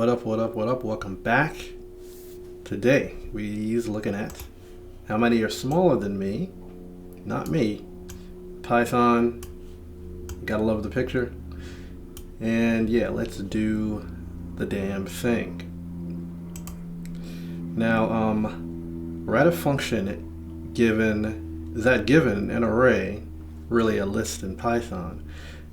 What up, what up, what up? Welcome back. Today, we're looking at how many are smaller than me, not me. Python, gotta love the picture. And yeah, let's do the damn thing. Now, write a function given an array, really a list in Python,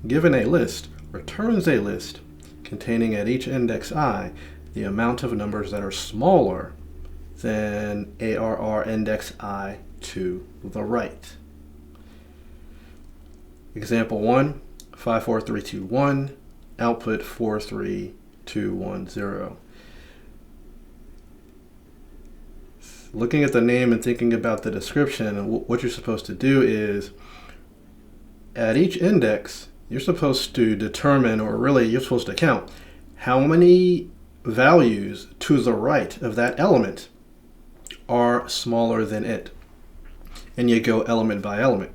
given a list, returns a list containing at each index I the amount of numbers that are smaller than ARR index I to the right. Example 1, 54321, output 43210. Looking at the name and thinking about the description, what you're supposed to do is, at each index, you're supposed to determine, or really you're supposed to count, how many values to the right of that element are smaller than it. And you go element by element.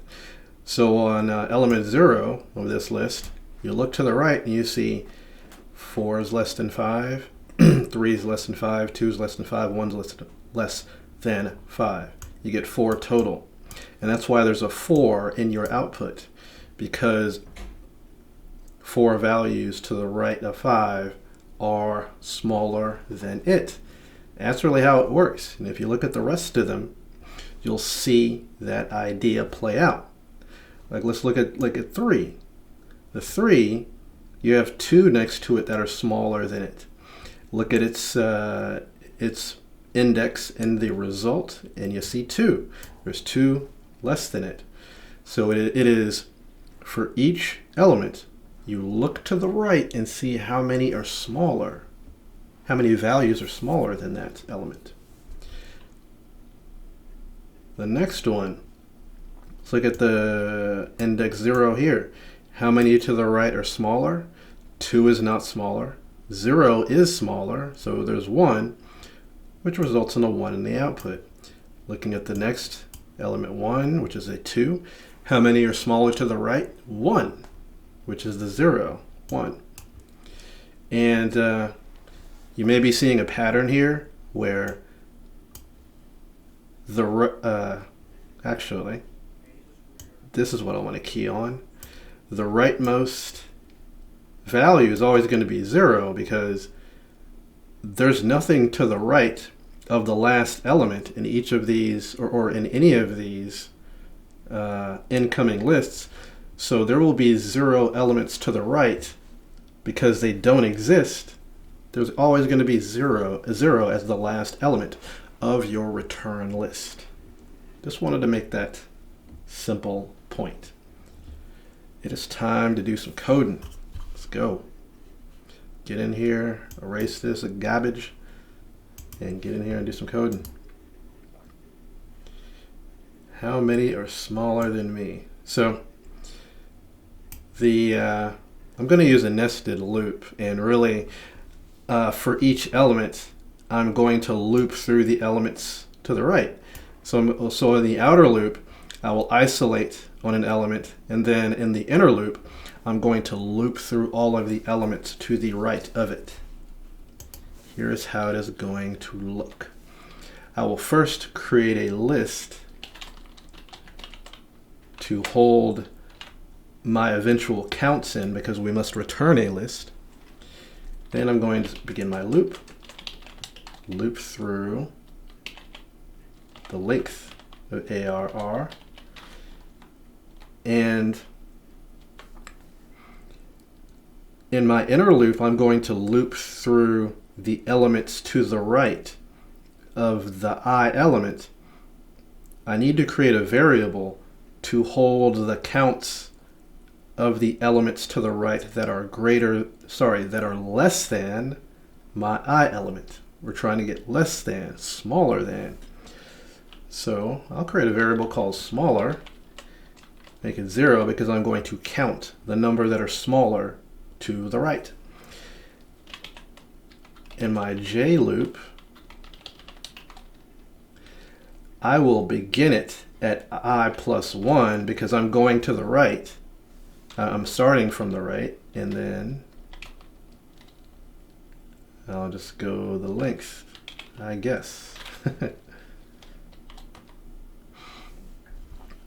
So on element 0 of this list, you look to the right and you see 4 is less than 5, 3 is less than 5, 2 is less than 5, 1 is less than 5. You get 4 total. And that's why there's a 4 in your output, because 4 values to the right of 5 are smaller than it. That's really how it works. And if you look at the rest of them, you'll see that idea play out. Like, let's look at 3. The 3, you have 2 next to it that are smaller than it. Look at its index in the result, and you see 2. There's 2 less than it. So it is, for each element, you look to the right and see how many are smaller, how many values are smaller than that element. The next one, let's look at the index 0 here. How many to the right are smaller? 2 is not smaller. 0 is smaller, so there's 1, which results in a 1 in the output. Looking at the next element 1, which is a 2. How many are smaller to the right? 1, which is the 0, 1. And you may be seeing a pattern here where actually, this is what I want to key on. The rightmost value is always going to be 0, because there's nothing to the right of the last element in each of these, or in any of these incoming lists. So there will be 0 elements to the right because they don't exist. There's always going to be 0 as the last element of your return list. Just wanted to make that simple point. It is time to do some coding. Let's go. Get in here, erase this garbage, and get in here and do some coding. How many are smaller than me? So I'm going to use a nested loop, and really for each element I'm going to loop through the elements to the right. So in the outer loop I will isolate on an element, and then in the inner loop I'm going to loop through all of the elements to the right of it. Here's how it is going to look. I will first create a list to hold my eventual counts in, because we must return a list. Then I'm going to begin my loop through the length of ARR, and in my inner loop I'm going to loop through the elements to the right of the I element. I need to create a variable to hold the counts of the elements to the right that are less than my I element. We're trying to get less than, smaller than. So I'll create a variable called smaller, make it 0, because I'm going to count the number that are smaller to the right. In my J loop, I will begin it at I plus 1, because I'm going to the right. I'm starting from the right, and then I'll just go the length, I guess.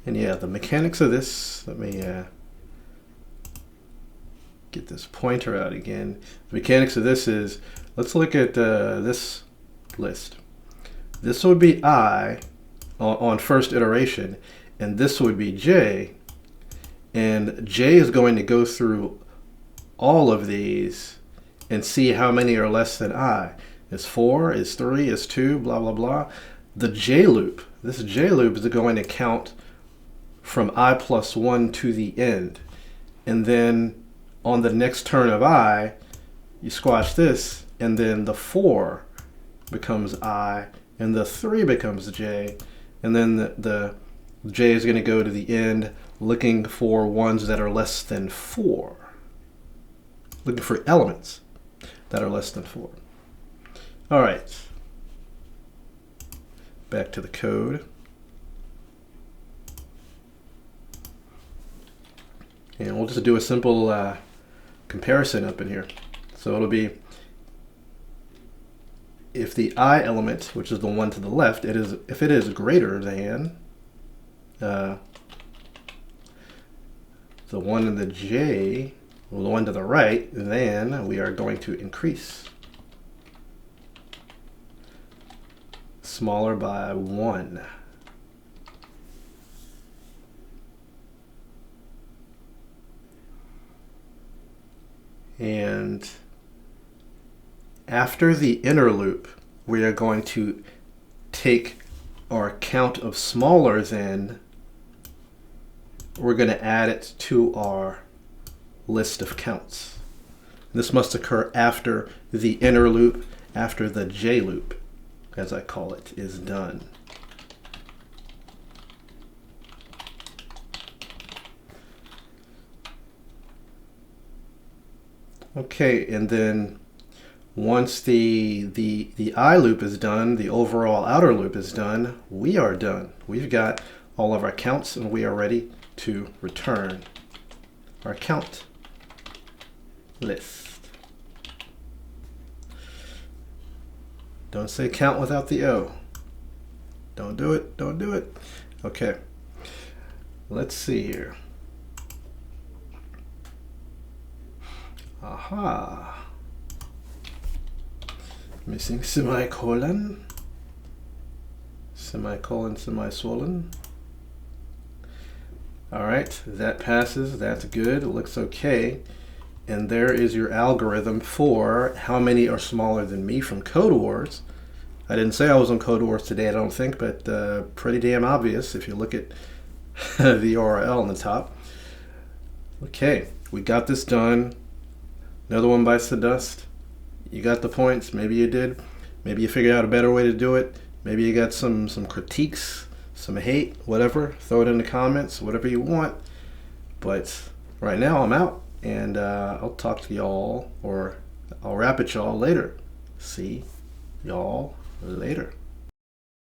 And yeah, the mechanics of this, let me get this pointer out again. The mechanics of this is, let's look at this list. This would be I on first iteration, and this would be J, and J is going to go through all of these and see how many are less than I. Is 4, is 3, is 2, blah, blah, blah. The J loop, this J loop is going to count from I plus 1 to the end. And then on the next turn of I, you squash this, and then the 4 becomes I, and the 3 becomes J, and then the J is going to go to the end looking for ones that are less than 4. Looking for elements that are less than 4. All right. Back to the code. And we'll just do a simple comparison up in here. So it'll be, if the I element, which is the one to the left, if it is greater than the one in the J, well, the one to the right, then we are going to increase. Smaller by 1. And after the inner loop, we are going to take our count of smaller than, we're going to add it to our list of counts. This must occur after the inner loop, after the J loop, as I call it, is done. Okay, and then once the I loop is done, the overall outer loop is done, we are done. We've got all of our counts, and we are ready to return our count list. Don't say count without the O. Don't do it, don't do it. Okay, let's see here. Aha. Missing semicolon. Semicolon, semi-swollen. All right, that passes, that's good, it looks okay. And there is your algorithm for how many are smaller than me from Codewars. I didn't say I was on Codewars today, I don't think, but pretty damn obvious if you look at the URL on the top. Okay, we got this done. Another one bites the dust. You got the points, maybe you did. Maybe you figured out a better way to do it. Maybe you got some critiques, some hate, whatever. Throw it in the comments, whatever you want. But right now I'm out, and I'll talk to y'all, or I'll rap at y'all later. See y'all later.